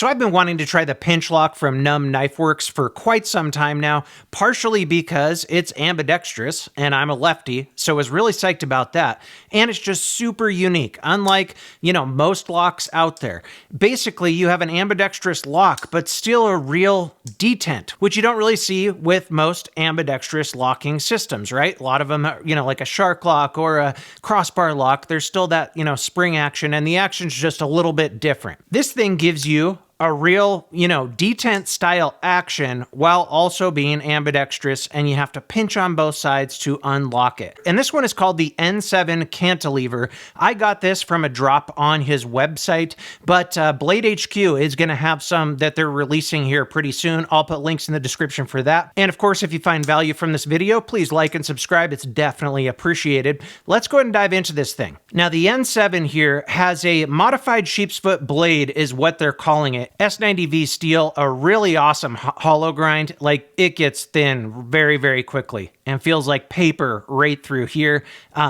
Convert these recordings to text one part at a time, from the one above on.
So I've been wanting to try the PinckLOK from NUMB Knifeworks for quite some time now, partially because it's ambidextrous and I'm a lefty, so I was really psyched about that. And it's just super unique, unlike, most locks out there. Basically, you have an ambidextrous lock, but still a real detent, which you don't really see with most ambidextrous locking systems, right? A lot of them, like a shark lock or a crossbar lock, there's still that, spring action, and the action's just a little bit different. This thing gives you a real, detent style action while also being ambidextrous, and you have to pinch on both sides to unlock it. And this one is called the N7 Cantilever. I got this from a drop on his website, but Blade HQ is going to have some that they're releasing here pretty soon. I'll put links in the description for that. And of course, if you find value from this video, please like and subscribe. It's definitely appreciated. Let's go ahead and dive into this thing. Now, the N7 here has a modified sheep's foot blade is what they're calling it. S90V steel, a really awesome hollow grind. Like, it gets thin very, very quickly and feels like paper right through here.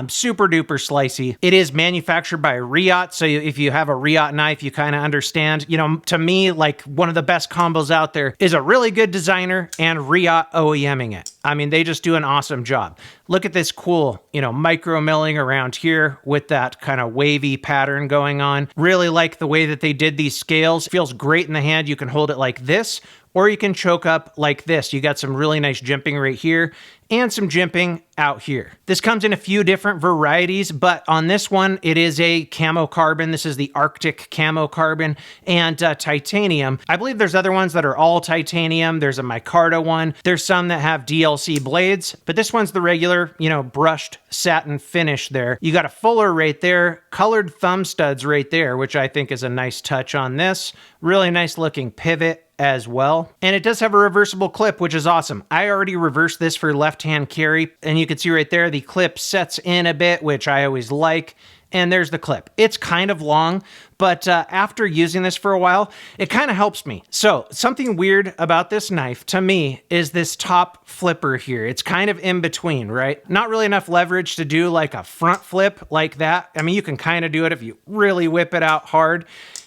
Super duper slicey. It is manufactured by Riot, so if you have a Riot knife, you kind of understand. To me, like, one of the best combos out there is a really good designer and Riot OEMing it. I mean, they just do an awesome job. Look at this cool, micro milling around here with that kind of wavy pattern going on. Really like the way that they did these scales. Feels great in the hand. You can hold it like this, or you can choke up like this. You got some really nice jimping right here and some jimping out here. This comes in a few different varieties, but on this one, it is a camo carbon. This is the Arctic camo carbon and titanium. I believe there's other ones that are all titanium. There's a micarta one. There's some that have DLC blades, but this one's the regular, brushed satin finish there. You got a fuller right there, colored thumb studs right there, which I think is a nice touch on this. Really nice looking pivot as well. And it does have a reversible clip, which is awesome. I already reversed this for left-hand carry, and you can see right there, the clip sets in a bit, which I always like. And there's the clip. It's kind of long, but after using this for a while, it kind of helps me. So something weird about this knife to me is this top flipper here. It's kind of in between, right? Not really enough leverage to do like a front flip like that. I mean, you can kind of do it if you really whip it out hard,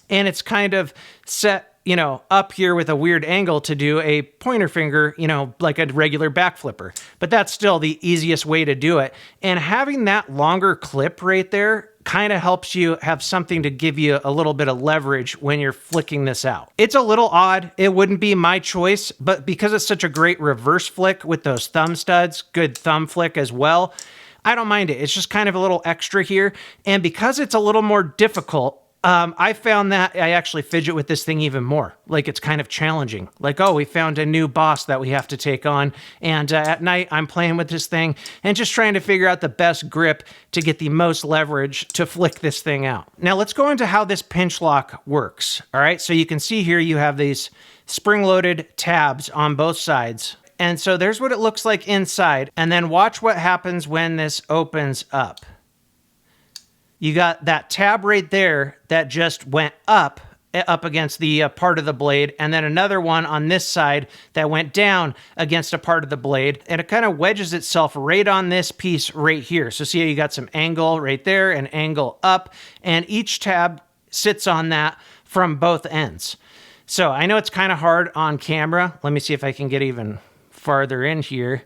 and it's kind of set up here with a weird angle to do a pointer finger, like a regular back flipper. But that's still the easiest way to do it. And having that longer clip right there kind of helps you have something to give you a little bit of leverage when you're flicking this out. It's a little odd. It wouldn't be my choice, but because it's such a great reverse flick with those thumb studs, good thumb flick as well, I don't mind it. It's just kind of a little extra here. And because it's a little more difficult, I found that I actually fidget with this thing even more. Like, it's kind of challenging. Like, oh, we found a new boss that we have to take on. And at night, I'm playing with this thing and just trying to figure out the best grip to get the most leverage to flick this thing out. Now, let's go into how this PinckLOK works. All right, so you can see here you have these spring-loaded tabs on both sides. And so there's what it looks like inside. And then watch what happens when this opens up. You got that tab right there that just went up against the part of the blade, and then another one on this side that went down against a part of the blade, and it kind of wedges itself right on this piece right here. So see how you got some angle right there and angle up, and each tab sits on that from both ends. So I know it's kind of hard on camera. Let me see if I can get even farther in here.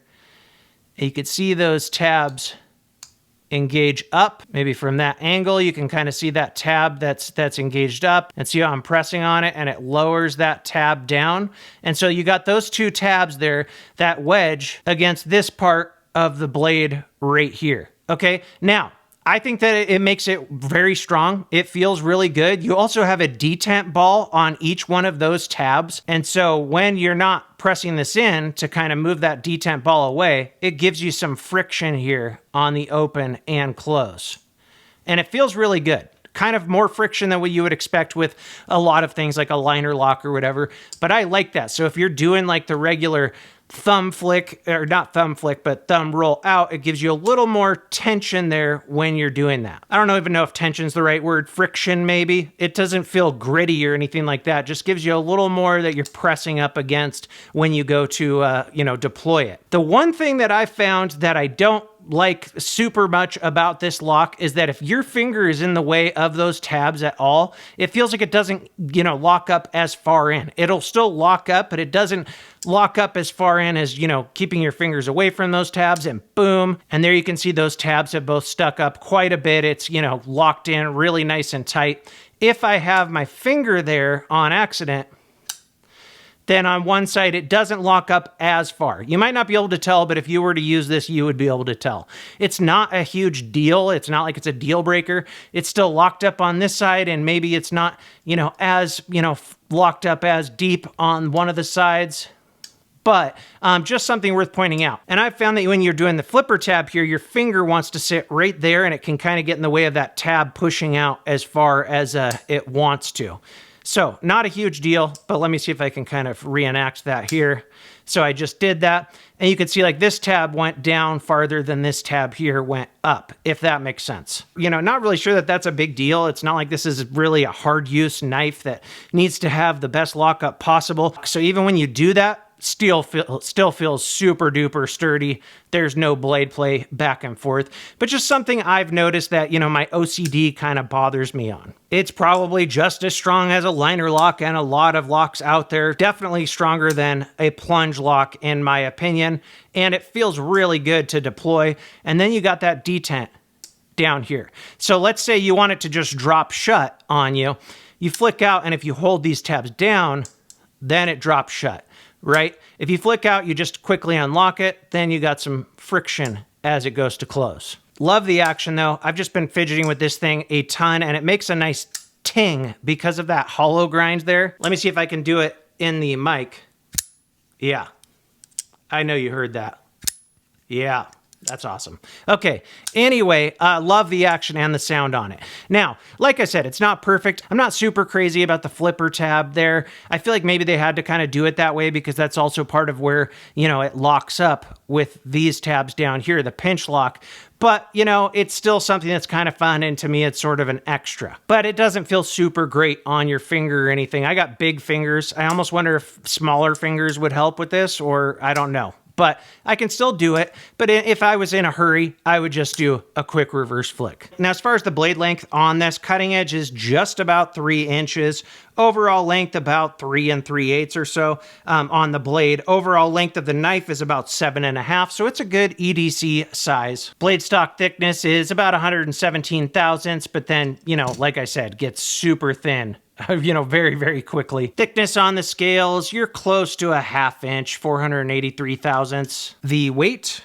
You could see those tabs engage up. Maybe from that angle, you can kind of see that tab that's engaged up, and see how I'm pressing on it and it lowers that tab down. And so you got those two tabs there that wedge against this part of the blade right here. Okay, now I think that it makes it very strong. It feels really good. You also have a detent ball on each one of those tabs. And so when you're not pressing this in to kind of move that detent ball away, it gives you some friction here on the open and close. And it feels really good. Kind of more friction than what you would expect with a lot of things like a liner lock or whatever. But I like that. So if you're doing like the regular thumb flick, or not thumb flick, but thumb roll out, it gives you a little more tension there when you're doing that. I don't even know if tension's the right word. Friction, maybe. It doesn't feel gritty or anything like that. Just gives you a little more that you're pressing up against when you go to, deploy it. The one thing that I found that I don't like super much about this lock is that if your finger is in the way of those tabs at all, it feels like it doesn't, you know, lock up as far in. It'll still lock up, but it doesn't lock up as far in as, you know, keeping your fingers away from those tabs, and boom. And there you can see those tabs have both stuck up quite a bit. It's, you know, locked in really nice and tight. If I have my finger there on accident, then on one side, it doesn't lock up as far. You might not be able to tell, but if you were to use this, you would be able to tell. It's not a huge deal. It's not like it's a deal breaker. It's still locked up on this side, and maybe it's not, you know, as, you know, locked up as deep on one of the sides. But just something worth pointing out. And I've found that when you're doing the flipper tab here, your finger wants to sit right there, and it can kind of get in the way of that tab pushing out as far as it wants to. So not a huge deal, but let me see if I can kind of reenact that here. So I just did that, and you can see like this tab went down farther than this tab here went up, if that makes sense. You know, not really sure that that's a big deal. It's not like this is really a hard use knife that needs to have the best lockup possible. So even when you do that, still feels super duper sturdy. There's no blade play back and forth, but just something I've noticed that, you know, my OCD kind of bothers me on. It's probably just as strong as a liner lock and a lot of locks out there. Definitely stronger than a plunge lock in my opinion. And it feels really good to deploy. And then you got that detent down here. So let's say you want it to just drop shut on you. You flick out, and if you hold these tabs down, then it drops shut. Right? If you flick out, you just quickly unlock it, then you got some friction as it goes to close. Love the action though. I've just been fidgeting with this thing a ton, and it makes a nice ting because of that hollow grind there. Let me see if I can do it in the mic. Yeah, I know you heard that. Yeah. That's awesome. Okay, anyway, love the action and the sound on it. Now, like I said, it's not perfect. I'm not super crazy about the flipper tab there. I feel like maybe they had to kind of do it that way because that's also part of where, you know, it locks up with these tabs down here, the pinch lock. But, you know, it's still something that's kind of fun, and to me, it's sort of an extra. But it doesn't feel super great on your finger or anything. I got big fingers. I almost wonder if smaller fingers would help with this, or I don't know. But I can still do it. But if I was in a hurry, I would just do a quick reverse flick. Now, as far as the blade length on this, cutting edge is just about 3 inches. Overall length about 3 3/8 or so on the blade. Overall length of the knife is about 7.5, so it's a good EDC size. Blade stock thickness is about 117 thousandths, but then, you know, like I said, gets super thin. You know, very, very quickly. Thickness on the scales, you're close to a 1/2 inch, 483 thousandths. The weight,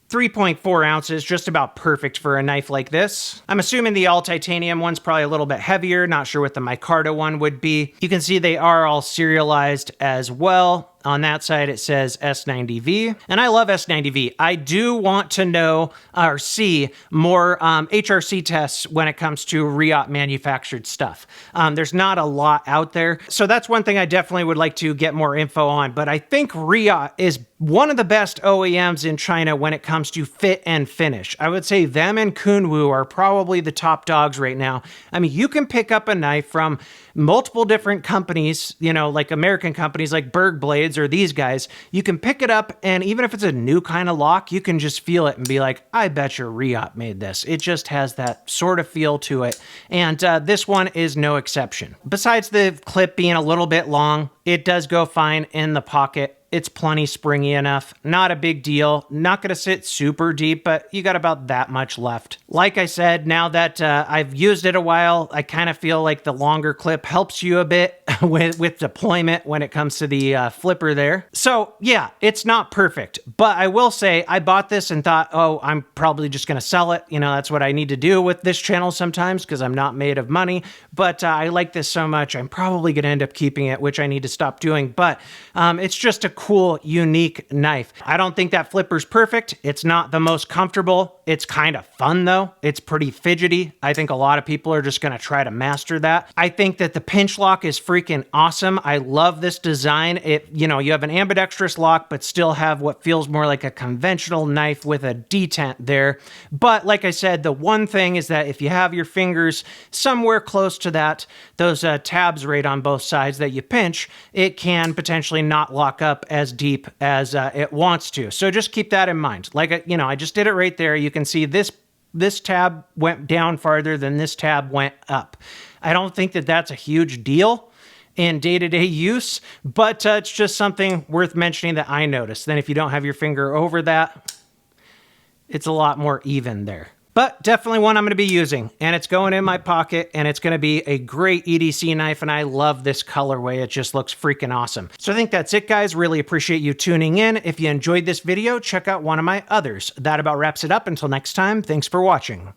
3.4 ounces, just about perfect for a knife like this. I'm assuming the all titanium one's probably a little bit heavier, not sure what the micarta one would be. You can see they are all serialized as well. On that side, it says S90V, and I love S90V. I do want to know or see more HRC tests when it comes to RIAT manufactured stuff. There's not a lot out there, so that's one thing I definitely would like to get more info on, but I think RIAT is one of the best OEMs in China when it comes to fit and finish. I would say them and Kunwu are probably the top dogs right now. I mean, you can pick up a knife from multiple different companies, you know, like American companies like Berg Blades or these guys. You can pick it up, and even if it's a new kind of lock, you can just feel it and be like, I bet your RIAT made this. It just has that sort of feel to it, and this one is no exception. Besides the clip being a little bit long, it does go fine in the pocket. It's plenty springy enough. Not a big deal. Not going to sit super deep, but you got about that much left. Like I said, now that I've used it a while, I kind of feel like the longer clip helps you a bit with deployment when it comes to the flipper there. So yeah, it's not perfect, but I will say I bought this and thought, oh, I'm probably just going to sell it. You know, that's what I need to do with this channel sometimes because I'm not made of money, but I like this so much, I'm probably going to end up keeping it, which I need to stop doing, but it's just a cool, unique knife. I don't think that flipper's perfect. It's not the most comfortable. It's kind of fun though. It's pretty fidgety. I think a lot of people are just going to try to master that. I think that the pinch lock is freaking awesome. I love this design. It, you know, you have an ambidextrous lock, but still have what feels more like a conventional knife with a detent there. But like I said, the one thing is that if you have your fingers somewhere close to that, those tabs right on both sides that you pinch, it can potentially not lock up as deep as it wants to. So just keep that in mind. Like, you know, I just did it right there. You can see this tab went down farther than this tab went up. I don't think that that's a huge deal in day-to-day use, but it's just something worth mentioning that I noticed. Then if you don't have your finger over that, it's a lot more even there. But definitely one I'm going to be using, and it's going in my pocket, and it's going to be a great EDC knife, and I love this colorway. It just looks freaking awesome. So I think that's it, guys. Really appreciate you tuning in. If you enjoyed this video, check out one of my others. That about wraps it up. Until next time, thanks for watching.